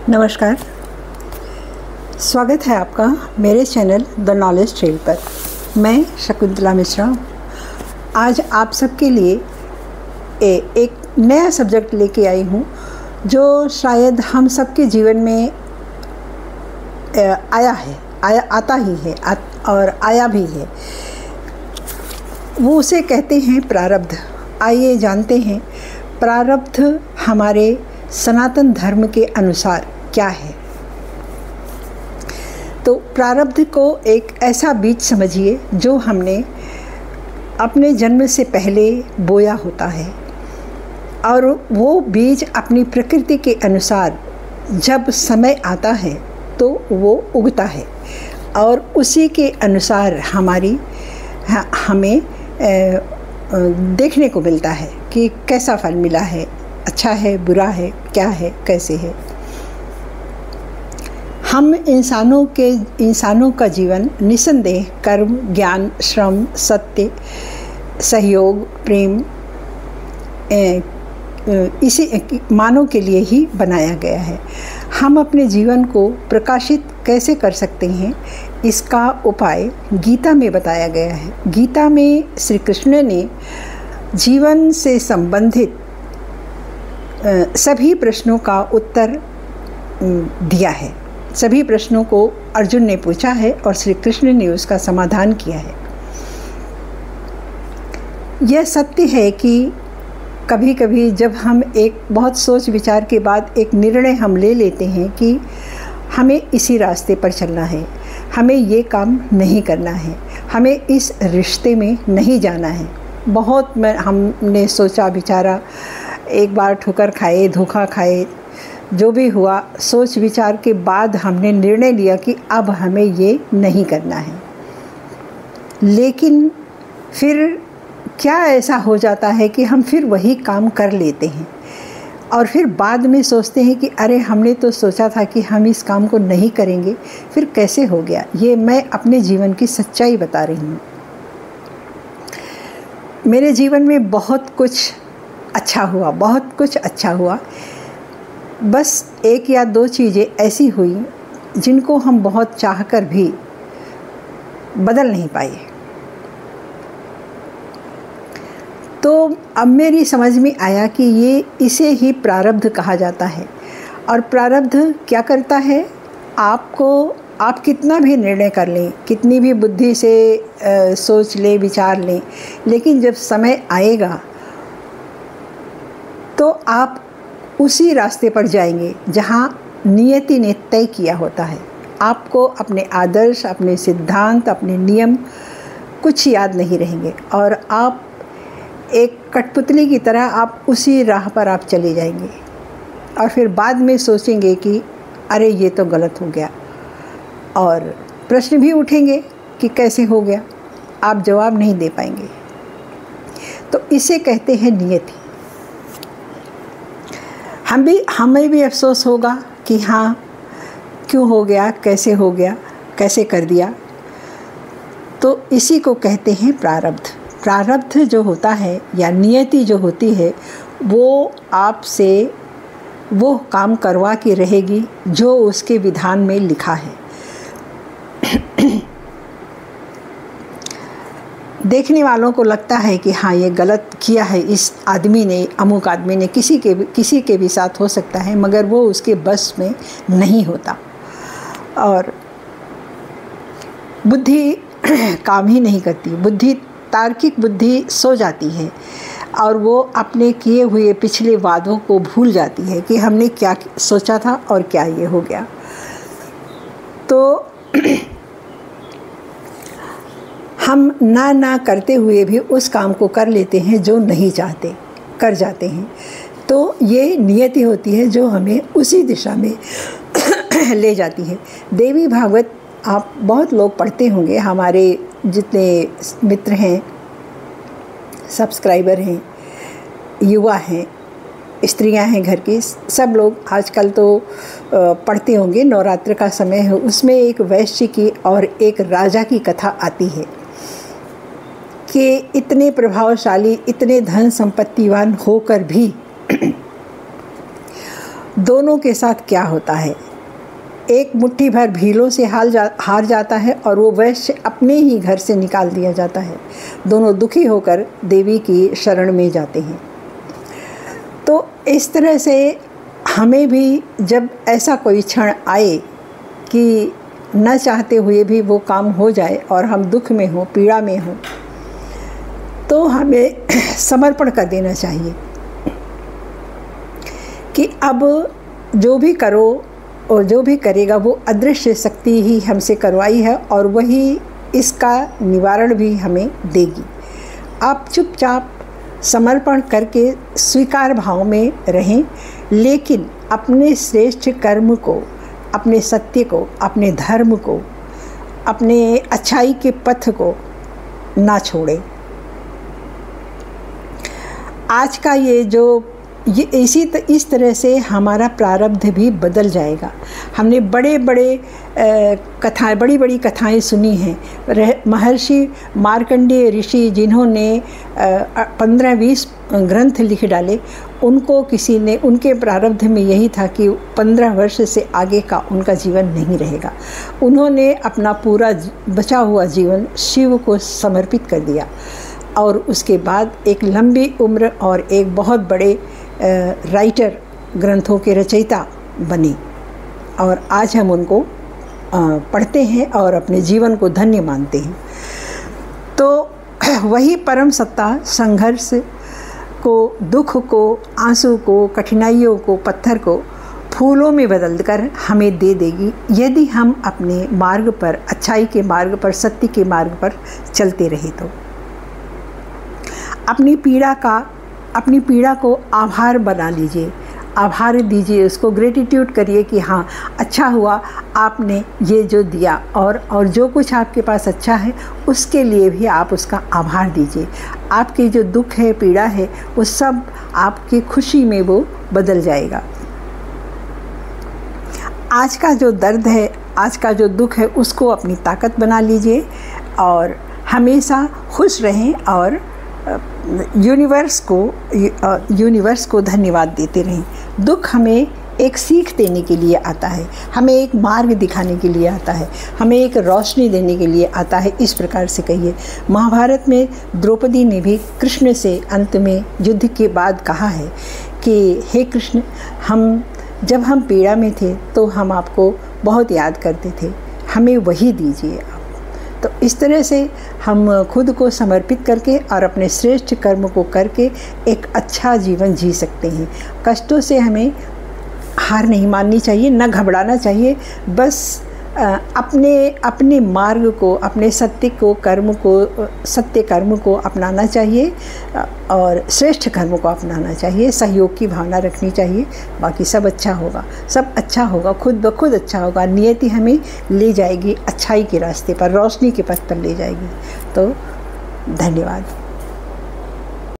नमस्कार, स्वागत है आपका मेरे चैनल द नॉलेज ट्रेल पर। मैं शकुंतला मिश्रा आज आप सबके लिए एक नया सब्जेक्ट लेके आई हूँ जो शायद हम सबके जीवन में आता ही है और आया भी है। वो उसे कहते हैं प्रारब्ध। आइए जानते हैं प्रारब्ध हमारे सनातन धर्म के अनुसार क्या है। तो प्रारब्ध को एक ऐसा बीज समझिए जो हमने अपने जन्म से पहले बोया होता है और वो बीज अपनी प्रकृति के अनुसार जब समय आता है तो वो उगता है और उसी के अनुसार हमें देखने को मिलता है कि कैसा फल मिला है, अच्छा है, बुरा है, क्या है, कैसे है। हम इंसानों का जीवन निसंदेह कर्म, ज्ञान, श्रम, सत्य, सहयोग, प्रेम इसी मानव के लिए ही बनाया गया है। हम अपने जीवन को प्रकाशित कैसे कर सकते हैं, इसका उपाय गीता में बताया गया है। गीता में श्री कृष्ण ने जीवन से संबंधित सभी प्रश्नों का उत्तर दिया है। सभी प्रश्नों को अर्जुन ने पूछा है और श्री कृष्ण ने उसका समाधान किया है। यह सत्य है कि कभी कभी जब हम एक बहुत सोच विचार के बाद एक निर्णय हम ले लेते हैं कि हमें इसी रास्ते पर चलना है, हमें ये काम नहीं करना है, हमें इस रिश्ते में नहीं जाना है। बहुत हमने सोचा विचारा, एक बार ठोकर खाए, धोखा खाए, जो भी हुआ, सोच विचार के बाद हमने निर्णय लिया कि अब हमें ये नहीं करना है। लेकिन फिर क्या ऐसा हो जाता है कि हम फिर वही काम कर लेते हैं और फिर बाद में सोचते हैं कि अरे हमने तो सोचा था कि हम इस काम को नहीं करेंगे, फिर कैसे हो गया। ये मैं अपने जीवन की सच्चाई बता रही हूँ। मेरे जीवन में बहुत कुछ अच्छा हुआ, बस एक या दो चीज़ें ऐसी हुई जिनको हम बहुत चाहकर भी बदल नहीं पाए। तो अब मेरी समझ में आया कि इसे ही प्रारब्ध कहा जाता है। और प्रारब्ध क्या करता है, आप कितना भी निर्णय कर लें, कितनी भी बुद्धि से सोच लें, विचार लें, लेकिन जब समय आएगा तो आप उसी रास्ते पर जाएंगे जहाँ नियति ने तय किया होता है। आपको अपने आदर्श, अपने सिद्धांत, अपने नियम कुछ याद नहीं रहेंगे और आप एक कठपुतली की तरह आप उसी राह पर आप चले जाएंगे और फिर बाद में सोचेंगे कि अरे ये तो गलत हो गया, और प्रश्न भी उठेंगे कि कैसे हो गया। आप जवाब नहीं दे पाएंगे। तो इसे कहते हैं नियति। हमें भी अफसोस होगा कि हाँ, क्यों हो गया, कैसे हो गया, कैसे कर दिया। तो इसी को कहते हैं प्रारब्ध। प्रारब्ध जो होता है या नियति जो होती है, वो आपसे वो काम करवा के रहेगी जो उसके विधान में लिखा है। देखने वालों को लगता है कि हाँ, ये गलत किया है इस आदमी ने, अमुक आदमी ने, किसी के भी साथ हो सकता है, मगर वो उसके बस में नहीं होता और बुद्धि काम ही नहीं करती। तार्किक बुद्धि सो जाती है और वो अपने किए हुए पिछले वादों को भूल जाती है कि हमने क्या सोचा था और क्या ये हो गया। तो हम ना करते हुए भी उस काम को कर लेते हैं जो नहीं चाहते, कर जाते हैं। तो ये नियति होती है जो हमें उसी दिशा में ले जाती है। देवी भागवत आप बहुत लोग पढ़ते होंगे, हमारे जितने मित्र हैं, सब्सक्राइबर हैं, युवा हैं, स्त्रियां हैं घर की, सब लोग आजकल तो पढ़ते होंगे। नवरात्र का समय है, उसमें एक वैश्य की और एक राजा की कथा आती है कि इतने प्रभावशाली, इतने धन संपत्तिवान होकर भी दोनों के साथ क्या होता है, एक मुट्ठी भर भीलों से हार जाता है और वो वैश्य अपने ही घर से निकाल दिया जाता है। दोनों दुखी होकर देवी की शरण में जाते हैं। तो इस तरह से हमें भी जब ऐसा कोई क्षण आए कि न चाहते हुए भी वो काम हो जाए और हम दुख में हों, पीड़ा में हों, तो हमें समर्पण कर देना चाहिए कि अब जो भी करो और जो भी करेगा वो अदृश्य शक्ति ही हमसे करवाई है और वही इसका निवारण भी हमें देगी। आप चुपचाप समर्पण करके स्वीकार भाव में रहें, लेकिन अपने श्रेष्ठ कर्म को, अपने सत्य को, अपने धर्म को, अपने अच्छाई के पथ को ना छोड़ें। आज का ये इस तरह से हमारा प्रारब्ध भी बदल जाएगा। हमने बड़ी बड़ी कथाएं सुनी हैं। महर्षि मार्कंडेय ऋषि जिन्होंने 15-20 ग्रंथ लिख डाले, उनको किसी ने, उनके प्रारब्ध में यही था कि 15 वर्ष से आगे का उनका जीवन नहीं रहेगा। उन्होंने अपना पूरा बचा हुआ जीवन शिव को समर्पित कर दिया और उसके बाद एक लंबी उम्र और एक बहुत बड़े राइटर, ग्रंथों के रचयिता बने और आज हम उनको पढ़ते हैं और अपने जीवन को धन्य मानते हैं। तो वही परम सत्ता संघर्ष को, दुख को, आंसू को, कठिनाइयों को, पत्थर को फूलों में बदलकर हमें दे देगी यदि हम अपने मार्ग पर, अच्छाई के मार्ग पर, सत्य के मार्ग पर चलते रहे। तो अपनी पीड़ा को आभार बना लीजिए, आभार दीजिए, उसको ग्रेटिट्यूड करिए कि हाँ अच्छा हुआ आपने ये जो दिया, और जो कुछ आपके पास अच्छा है उसके लिए भी आप उसका आभार दीजिए। आपकी जो दुख है, पीड़ा है, वो सब आपकी खुशी में वो बदल जाएगा। आज का जो दर्द है, आज का जो दुख है, उसको अपनी ताकत बना लीजिए और हमेशा खुश रहें और यूनिवर्स को धन्यवाद देते रहें। दुख हमें एक सीख देने के लिए आता है, हमें एक मार्ग दिखाने के लिए आता है, हमें एक रोशनी देने के लिए आता है, इस प्रकार से कहिए। महाभारत में द्रौपदी ने भी कृष्ण से अंत में युद्ध के बाद कहा है कि हे कृष्ण, जब हम पीड़ा में थे तो हम आपको बहुत याद करते थे, हमें वही दीजिए आप। तो इस तरह से हम खुद को समर्पित करके और अपने श्रेष्ठ कर्म को करके एक अच्छा जीवन जी सकते हैं। कष्टों से हमें हार नहीं माननी चाहिए, न घबराना चाहिए, बस अपने मार्ग को, अपने सत्य कर्म को अपनाना चाहिए और श्रेष्ठ कर्म को अपनाना चाहिए। सहयोग की भावना रखनी चाहिए, बाकी सब अच्छा होगा, सब अच्छा होगा, खुद ब खुद अच्छा होगा। नियति हमें ले जाएगी अच्छाई के रास्ते पर, रोशनी के पथ पर ले जाएगी। तो धन्यवाद।